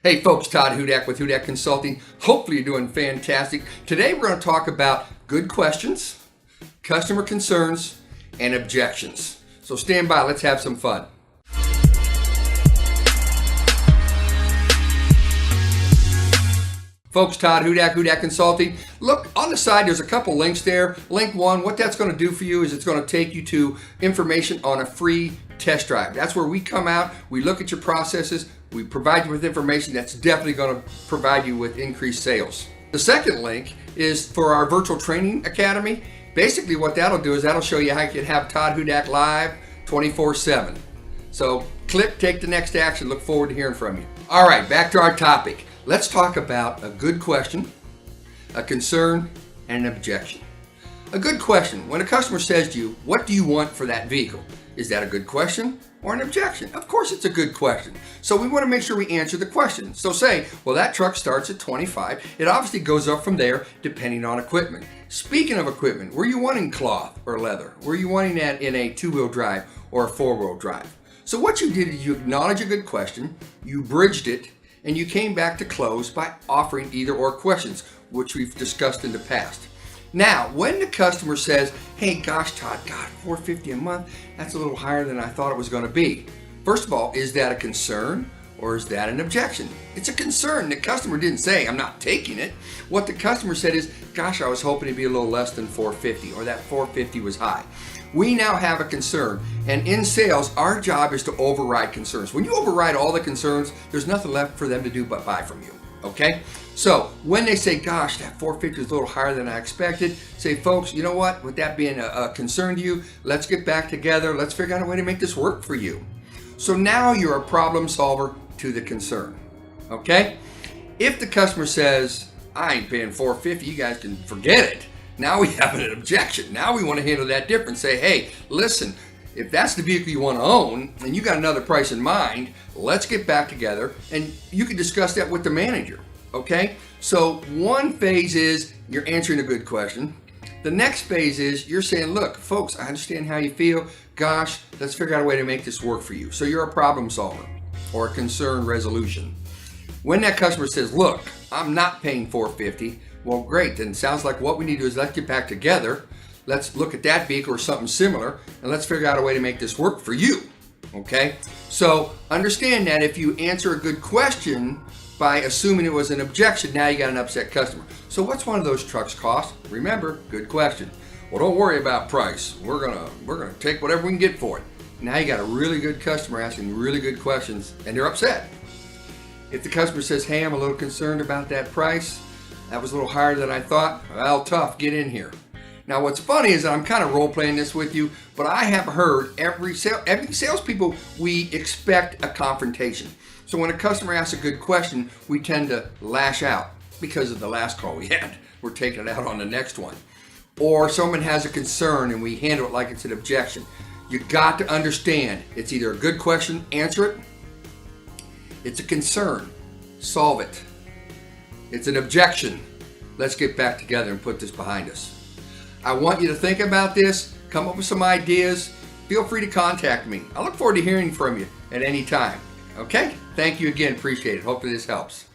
Hey folks, Todd Hudak with Hudak Consulting. Hopefully you're doing fantastic. Today we're going to talk about good questions, customer concerns, and objections. So stand by, let's have some fun. Folks, Todd Hudak, Hudak Consulting. Look, on the side there's a couple links there. Link one, what that's going to do for you is it's going to take you to information on a free test drive. That's where we come out, we look at your processes, we provide you with information that's definitely going to provide you with increased sales. The second link is for our virtual training academy. Basically what that'll do is that'll show you how you can have Todd Hudak live 24/7. So click, take the next action. Look forward to hearing from you. All right, back to our topic. Let's talk about a good question, a concern, and an objection. A good question. When a customer says to you, what do you want for that vehicle? Is that a good question or an objection? Of course it's a good question. So we want to make sure we answer the question. So say, well, that truck starts at 25. It obviously goes up from there depending on equipment. Speaking of equipment, were you wanting cloth or leather? Were you wanting that in a two-wheel drive or a four-wheel drive? So what you did is you acknowledged a good question, you bridged it, and you came back to close by offering either or questions, which we've discussed in the past. Now, when the customer says, hey, gosh, Todd, God, $450 a month, that's a little higher than I thought it was going to be. First of all, is that a concern or is that an objection? It's a concern. The customer didn't say, I'm not taking it. What the customer said is, gosh, I was hoping it'd be a little less than $450, or that $450 was high. We now have a concern, and in sales, our job is to override concerns. When you override all the concerns, there's nothing left for them to do but buy from you, okay? So when they say, gosh, that $450 is a little higher than I expected, say, folks, you know what? With that being a concern to you, let's get back together. Let's figure out a way to make this work for you. So now you're a problem solver to the concern, okay? If the customer says, I ain't paying $450, you guys can forget it. Now we have an objection. Now we want to handle that different. Say, hey, listen, if that's the vehicle you want to own and you got another price in mind, let's get back together and you can discuss that with the manager, okay? So one phase is you're answering a good question. The next phase is you're saying, look, folks, I understand how you feel. Gosh, let's figure out a way to make this work for you. So you're a problem solver or a concern resolution. When that customer says, look, I'm not paying $450, well, great, then it sounds like what we need to do is let's get back together. Let's look at that vehicle or something similar, and let's figure out a way to make this work for you, okay? So understand that if you answer a good question by assuming it was an objection, now you got an upset customer. So what's one of those trucks cost? Remember, good question. Well, don't worry about price. We're gonna take whatever we can get for it. Now you got a really good customer asking really good questions, and they're upset. If the customer says, hey, I'm a little concerned about that price, that was a little higher than I thought, well, tough, get in here. Now what's funny is that I'm kind of role playing this with you, but I have heard every salespeople, we expect a confrontation. So when a customer asks a good question, we tend to lash out because of the last call we had. We're taking it out on the next one. Or someone has a concern and we handle it like it's an objection. You got to understand, it's either a good question, answer it. It's a concern, solve it. It's an objection. Let's get back together and put this behind us. I want you to think about this, come up with some ideas. Feel free to contact me. I look forward to hearing from you at any time. Okay? Thank you again. Appreciate it. Hopefully this helps.